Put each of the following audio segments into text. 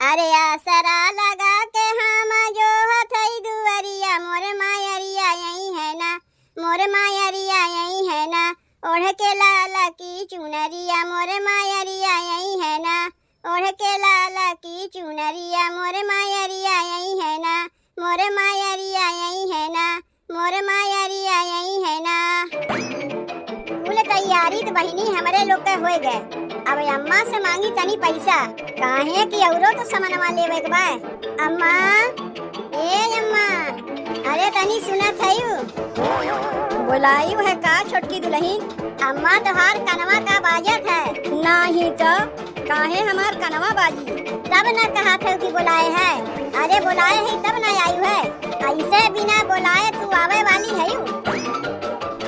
अरे आसरा लगा के हम जो हथई दुअरिया मोर मायरिया यही है ना, मोर मायरिया यही है ना, ओढ़ के लाला की चुनरिया मोर मायरिया यही है ना, ओढ़ के लाला की चुनरिया मोर मायरिया यही है ना, मोर मायरिया यही है ना, मोर मायरिया यही है ना। कुल तैयारी तो बहिनी हमरे लोग के हो गए। अब अम्मा से मांगी तनी पैसा, काहे कि औरो तो सामानवा लेवे के बा। अम्मा, ए अम्मा, अरे तनी सुनत हयू? बुलाई है का छोटकी दुल्हन? अम्मा तोहार कनवा का बाजत है। नहीं तो काहे हमार कनवा बाजी? तब न कहा था कि बुलाए है। अरे बुलाए है तब न आयु है, ऐसे बिना बुलाए तू आवे वाली है यू?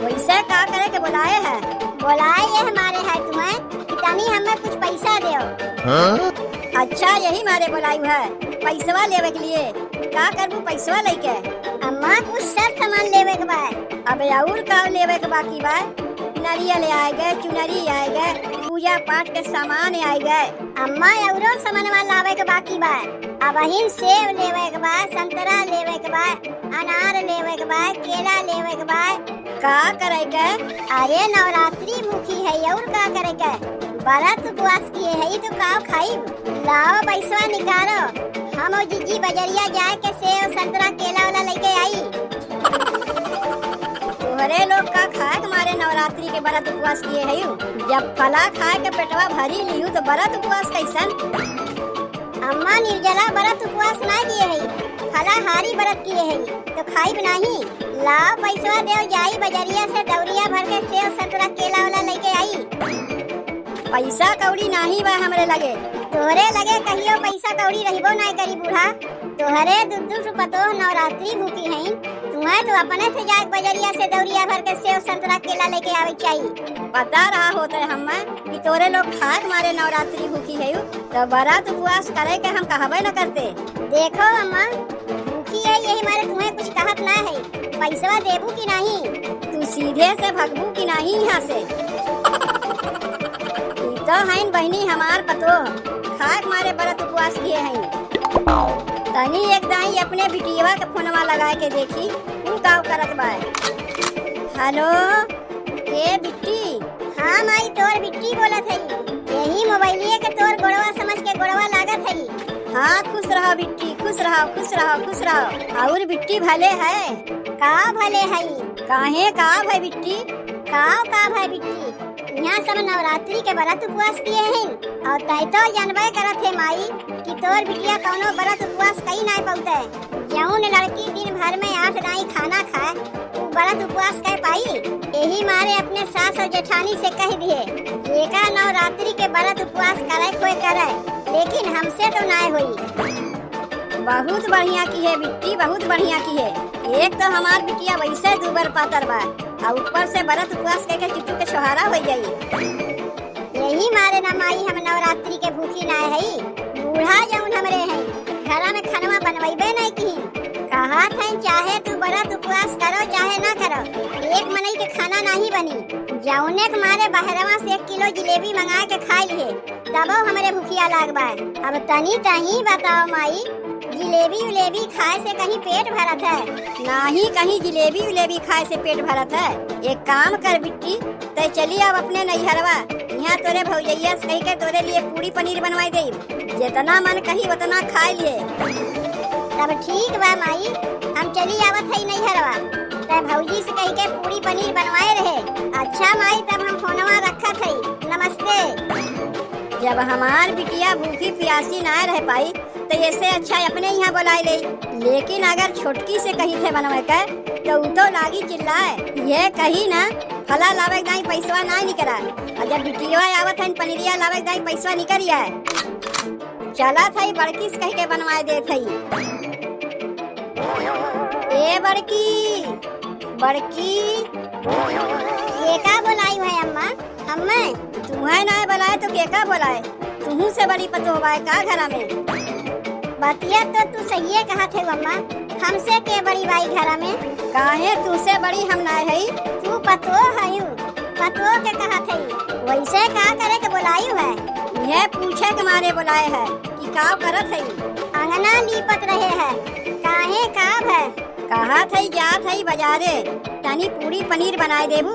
वैसे का करे के बुलाए है? बुलाए ये हमारे है तुम्हें कि तनी हमें कुछ पैसा दो। अच्छा यही मारे बुलायू है, पैसवा लेवे के लिए। का करबू पैसवा लेके? अम्मा कुछ सब सामान लेवे के बा। अब और का लेवे के बाकी बा? नारियल आए गए, चुनरी आए गए, पूजा पाठ के सामान आए गए। अम्मा औरो सामानवा लावे के बाकी बा। अब हिन सेब लेवे के बा, संतरा लेवे के बा, अनार लेवे के बा, केला लेवे के बा। का करे के? अरे नवरात्रि भूखी है और का करे के? व्रत उपवास किए है तो का खाई? लाओ पैसा निकालो, हम और जीजी बजरिया जाए के सेब संतरा केला वाला लेके आई। तोहरे लोग का खाए के मारे नवरात्रि के व्रत उपवास किए है? जब फला खाए के पेटवा भरी लियू तो व्रत उपवास कैसन? अम्मा निर्जला व्रत उपवास ना किए है, फलाहारी व्रत किए है तो खाई नहीं। लाओ पैसा दे जाई बजरिया से दौरिया भर के सेब संतरा केला वाला लेके आई। पैसा कौड़ी नहीं बा हमरे लगे। तोहरे लगे कहियो पैसा कौड़ी रहिबो नहीं करी बूढ़ा। तोहरे दुद्दू पतो नवरात्रि भूखी हैं, तुम्हें तो अपने से जाके बजरिया से दौरिया भर के सेब संतरा केला लेके आवे चाहिए। पता रहा होता है हमें कि तोरे लोग खाक मारे नवरात्रि भूखी है तो व्रत उपवास करे के हम कहबे न करते। देखो अम्मा भूखी है यही मारे तुम्हें कुछ कहत ना है, पैसा देबू की नहीं? तू सीधे से भगबू की नहीं यहाँ से? तो हैं बहनी हमार पतो खाक मारे व्रत उपवास किए हैं। तनी एक दाई अपने बिटिया के फोनवा लगा के देखी तू का करत बा। हेलो ए बिट्टी? हाँ माई तोर बिट्टी बोलत है। यही मोबाइलिए के तोर गोड़वा समझ के गोड़वा लागत है। हाँ खुश रहो बिट्टी, खुश रहो खुश रहो खुश रहो। और बिट्टी भले है? का भले है? काहे का भाई बिट्टी? का भाई बिट्टी? यहाँ सब नवरात्रि के व्रत उपवास किए हैं और तय तो जानबे करत है माई कि तोर बिटिया कौनो व्रत उपवास कई नहीं पौते। जौन लड़की दिन भर में 8 दाई खाना खाए वो व्रत उपवास कर पाई? यही मारे अपने सास और जेठानी से कह दिए जेका नवरात्रि के व्रत उपवास करे कोई करे, लेकिन हमसे तो नहीं हुई। बहुत बढ़िया की है बिट्टी, बहुत बढ़िया की है। एक तो हमार बिटिया वैसे दूबर पातर बा और ऊपर से व्रत उपवास करके चिट्टू के छोहारा हो जाई। यही मारे ना माई हम नवरात्रि के भूखी ना है। बूढ़ा जौन हमरे हैं घरा में खाना बनवाइबे नहीं की। कहा था चाहे तू व्रत उपवास करो चाहे ना करो, एक मनई के खाना नहीं बनी। जौने के मारे बहरवा से 1 किलो जिलेबी मंगा के खा लिए तबो हमरे भूखिया लागबा। अब तनी तही बताओ माई जिलेबी उलेबी खाए से कहीं पेट भरत है? नहीं कहीं जिलेबी उलेबी खाए से पेट भरत है। एक काम कर बिट्टी ते चली अब अपने नैहरवा, यहाँ तोरे भौजैया से कही के तोरे लिए पूरी पनीर बनवाई दे। जितना मन कही उतना खा लिए। तब ठीक बा माई हम चली आवत है नैहरवा, ते भौजी से कही के पूरी पनीर बनवाए रहे। अच्छा माई तब हम फोनवा रखत है, नमस्ते। जब हमार बिटिया भूखी प्यासी ना रह पाई तो ऐसे अच्छा अपने यहाँ बुलाई ले, लेकिन अगर छोटकी से कहीं थे बनवे के तो उ तो लागी चिल्लाए ये कही ना फला लावे दाई पैसा ना निकला। और जब बिटिया आवत है पनीरिया लावे दाई पैसा निकल आए। चला था बड़की से कही के बनवाए दे थई। ए बड़की बड़की ये का बुलाई है अम्मा? हमें तुम्हें ना बुलाए तो के का बुलाए? तुहू से बड़ी पतो होगा का घरा में? बतिया तो तू सही कहा थे अम्मा, हमसे के बड़ी बाई घरा में? काहे तू से बड़ी हम ना है? तू पतो है पतो के कहा थे? वैसे का करे के बुलाई है? यह पूछे के मारे बुलाए है कि काव करत हई? अंगना लीपत रहे है। काहे काव है? कहा थई जात हई बाजारे, तनी पूरी पनीर बनाए देबू।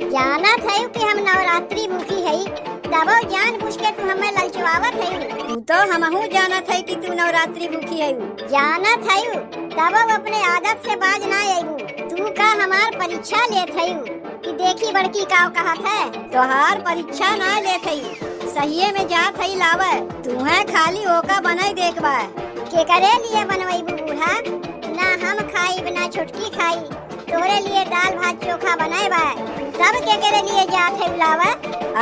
जाना था कि हम नवरात्रि भूखी हई, तबो जान पूछ के तू हमें ललचवावत हई। तू तो हमहू जाना था कि तू नवरात्रि भूखी हई। जाना था तबो अपने आदत से बाज ना आईबू। तू का हमार परीक्षा लेत हई कि देखी बड़की काव कहत है। तोहार परीक्षा ना लेत हई, सहिए में जात हई लावे। तू है खाली ओका बनाई देखबा। के करे लिए बनवाईबू बूढ़ा? ना हम खाई ना छोटकी खाई, तोरे लिए दाल भात चोखा बनाए बा। तब के करे लिए जात है लावा?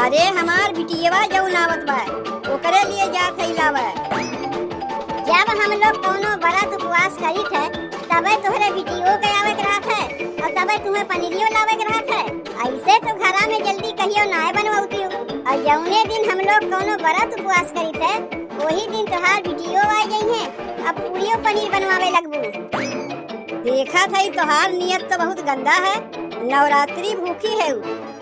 अरे हमार बिटियवा जौन आवत बा, ओकरे लिए जात है लावा। जब हम लोग कोनो व्रत उपवास करी थे, तबे तोहरे बिटियो के आवे के रहत है और तबे तुम्हें पनीरियो लावे के रहत है। ऐसे तो घरा में जल्दी कहियो नाय बनवाती। और जौने दिन हम लोग कोनो व्रत उपवास करी थे, वही दिन तोहार बिटियो आ गई है। अब पूरियो पनीर बनवावे लगबू। देखा था तोहार नियत तो बहुत गंदा है। नवरात्रि भूखी है,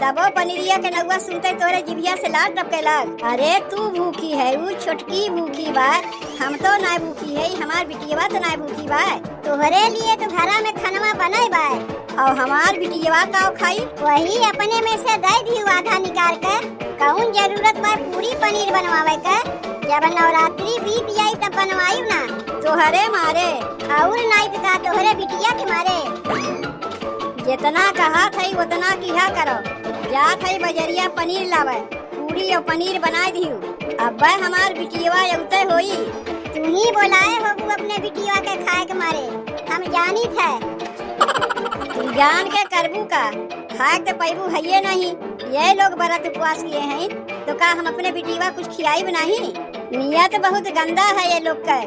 तबो पनीरिया के नौवा सुनते तोरे जिभिया से लाल टपके लाग। अरे तू भूखी है, वो छोटकी भूखी बा, हम तो ना भूखी है। हमार बिटियवा तो ना भूखी बा। तोहरे लिए तो घरा में खाना बनाए बा और हमार बिटियवा का खाई, वही अपने में से दे दी आधा निकाल कर। कौन जरूरत बा पूरी पनीर बनवावे का? जब नवरात्रि बीत जाई तब बनवायू ना। तोहरे मारे और नहीं तो का तोहरे बिटिया के मारे। जितना कहा थई उतना किया करो। जा थई बजरिया पनीर लावे, पूरी और पनीर बनाए दियो। अब हमार बिटिया उते होई। तू ही बोलाए हो अपने बिटिया के खाए के मारे, हम जानी थे। तू जान के करबू का? खाए तो पैबू है नहीं। ये लोग व्रत उपवास किए हैं तो का हम अपने बिटिया कुछ खिलाई भी नहीं? नियत बहुत गंदा है ये लोग का।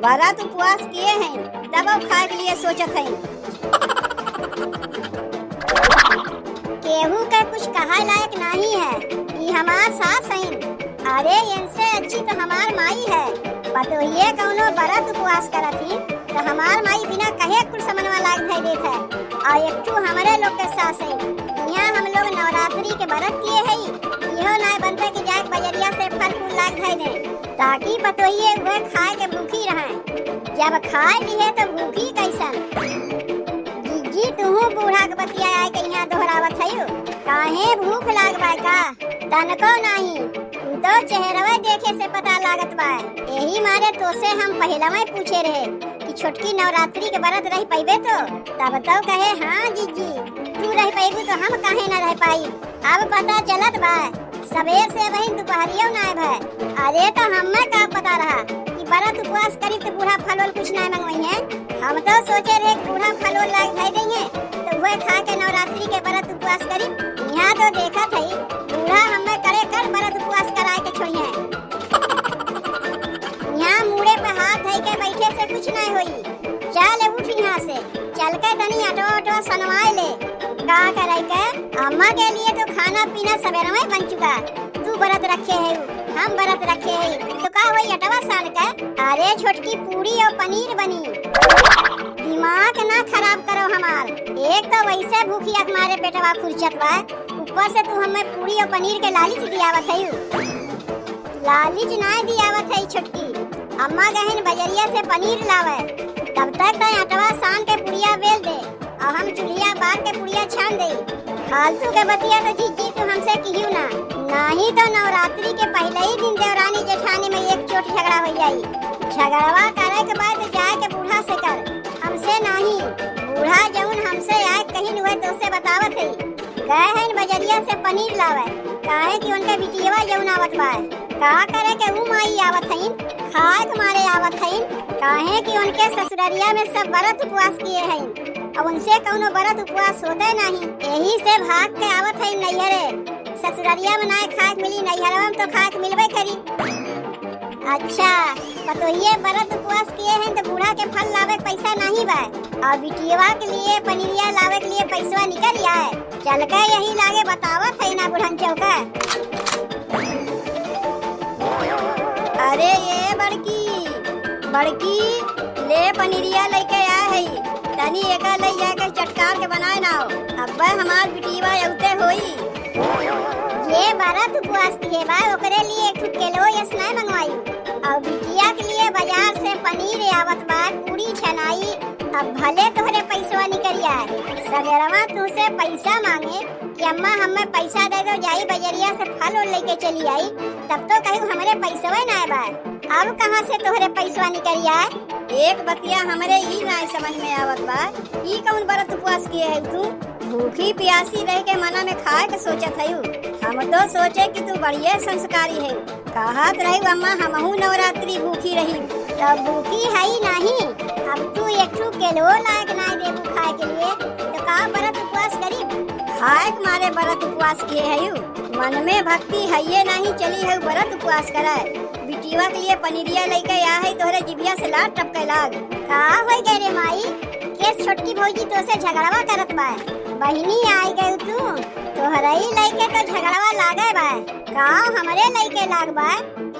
व्रत उपवास किए हैं तब खाए के लिए सोचत है। केहू का कुछ कहा लायक नहीं है। ये हमार सास है। अरे इनसे अच्छी तो हमार माई है। पतोहिए कौनो व्रत उपवास करती तो हमार माई बिना कहे कुछ समनवा लाग धई देत है। और एक तो हमारे लोग के सास है। यहाँ हम लोग नवरात्रि के व्रत किए हैं, इहो ना बनते कि जाए बजरिया से फल फूल लाग धई दे, ताकि पतोहिए वह खाए के भूखी रहे। जब खाए लिए तो भूखी कैसन? जी तू बूढ़ा के बतिया आए के यहाँ दोहरावत है। काहे भूख लाग बा का? तनको नहीं, तू तो चेहरवा देखे से पता लागत बा। यही मारे तो से हम पहला में पूछे रहे कि छोटकी नवरात्रि के व्रत रह पाइबे तो? तब तो कहे हाँ जीजी तू रह पाइबू तो हम काहे न रह पाई। अब पता चलत बा सबेर से वही दोपहरियो ना भाई। अरे तो हमें का पता रहा कि व्रत उपवास करी तो बूढ़ा फलोल कुछ नहीं मंगवाई है। हम तो सोचे रहे बूढ़ा फलोल लाग धई देंगे तो वह खा के नवरात्रि के व्रत उपवास करी। यहाँ तो देखा थी बूढ़ा हमें करे कर व्रत उपवास कराए के छोड़िए। यहाँ मुड़े पे हाथ धई के बैठे से कुछ नहीं होई। चल उठ यहाँ से, चल के तनी ऑटो सनवाए ले। का करे के? अम्मा के लिए तो खाना पीना सवेरे में बन चुका। तू व्रत रखे है, हम व्रत रखे है, तो का वही अटवा सान का? अरे छोटकी पूरी और पनीर बनी। दिमाग ना खराब करो हमार। एक तो वैसे भूखी हमारे पेटवा फुरचत बा, ऊपर से तू हमें पूरी और पनीर के लालच दियावत है। लालच ना दियावत है छोटकी। अम्मा गहन बजरिया से पनीर लावे, तब तक तो अटवा सान के पुड़िया बेल दे और हम चुलिया बार के पुड़िया छान दे। फालतू के बतिया तो जीजी तू हमसे किहियो ना। नहीं तो नवरात्रि के पहले ही दिन देवरानी जेठानी में एक चोट झगड़ा हो जाई। झगड़वा करे के बाद जाए के बूढ़ा से कर, हमसे नहीं। बूढ़ा जौन हमसे आए कहीं हुए तो उसे बतावत है। गए हैं बजरिया से पनीर लावे, काहे कि उनके बिटियवा जौन आवत बा। का करे के ऊ माई आवत है, खाए के मारे आवत है। काहे कि उनके ससुररिया में सब व्रत उपवास किए हैं और उनसे कौनो व्रत उपवास होते नहीं। यही से भाग के आवत है नैहरे। ससुररिया में ना खाए मिली, नैहरवा में तो खाए मिलबे करी। अच्छा पतोहिए व्रत उपवास किए हैं तो बूढ़ा के फल लावे पैसा नहीं बा और बिटियवा के लिए पनीरिया लावे के लिए पैसा निकल आए। चल के यही लागे बतावत है ना बुढ़न चौका। अरे ये बड़की ले पनीरिया लेके आए है, तनी एका ले जाके चटकार के बनाए ना हो। अब्बा हमार बिटियवा उते होई। ये व्रत उपवास किए बा, ओकरे लिए एक किलो यस नहीं मंगवाई और अब भले तोहरे पैसवा निकल आए, सवेरवा तुझसे पैसा मांगे कि अम्मा हमें पैसा दे दो, जाई बजरिया से फल और लेके चली आई, तब तो कहू हमरे पैसवा ना आए बा। अब कहाँ से तोहरे पैसवा निकल आए? एक बतिया हमरे ही ना समझ में आवत बा, ई कौन व्रत उपवास किए है तू? भूखी प्यासी रह के मना में खाए के सोचत है। हम तो सोचे कि तू बढ़िया संस्कारी है। कहत रही अम्मा हमहू नवरात्रि भूखी रही, तब भूखी है ही नहीं। अब तू एक ठू केलो लायक ना देबू खाए के लिए, तो का व्रत उपवास करी? खाए के मारे व्रत उपवास किए है। मन में भक्ति है ये नहीं चली है व्रत उपवास कराए। बिटिया के लिए पनीरिया लेके आ है, तोहरे जिभिया से लाट टपके लाग। का होई गए रे माई? केस छोटकी भौजी तो से झगड़वा करत बा। बहिनी आई गई तू, तोहरई लइके तो झगड़वा लागे बा। का हमरे लइके लाग बा?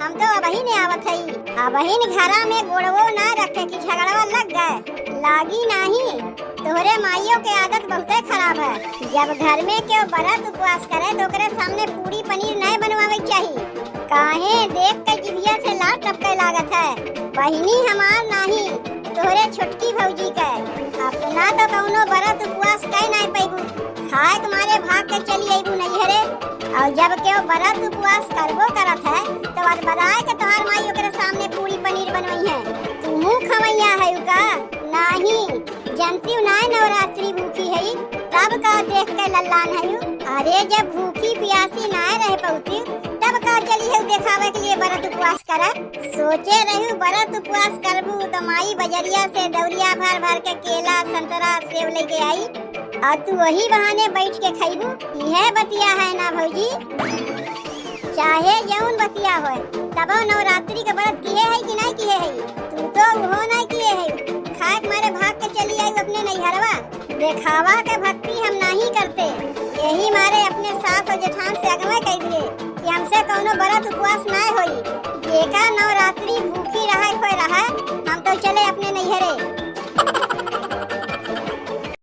हम तो अबही ने आवत हई। अबही घरा में गोड़वो ना रखे कि झगड़वा लग गए। लागी नहीं। तोहरे माइयों के आदत बहुते खराब है। जब घर में क्यों व्रत उपवास करे तो ओकरे सामने पूरी पनीर नहीं बनवावे चाहिए। काहे देख के जिभिया से लाट टपके लागत है। बहिनी हमार नहीं, तोहरे छोटकी भौजी के। अपना तो कौनो व्रत उपवास कई नहीं पैबू, खाए के मारे भाग के चली आईबू नैहरे। और जब क्यों व्रत उपवास करबो करत है तो आज बताए के तोहार माई ओकरे सामने पूरी पनीर बनवई है। तुमू खवैया है का? नहीं जानती ना नवरात्रि भूखी है, तब का देख के लल्लान है। अरे जब भूखी प्यासी ना रह पौती तब का चली है देखावे के लिए व्रत उपवास करे। सोचे रही व्रत उपवास करबू तो माई बजरिया से दौरिया भर भर के केला संतरा सेब लेके आई, और तू वही बहाने बैठ के खाइबू। यह बतिया है ना भौजी? चाहे जौन बतिया हो, तब नवरात्रि के व्रत किए है कि नहीं किए है? तू तो वो नहीं किए है। खाए मारे भाग के चली आई अपने नैहरवा। देखावा के भक्ति हम नहीं करते, यही मारे अपने सास और जेठान से अगवा कह दिए कि हमसे कौनो व्रत उपवास ना होई। जेका नवरात्रि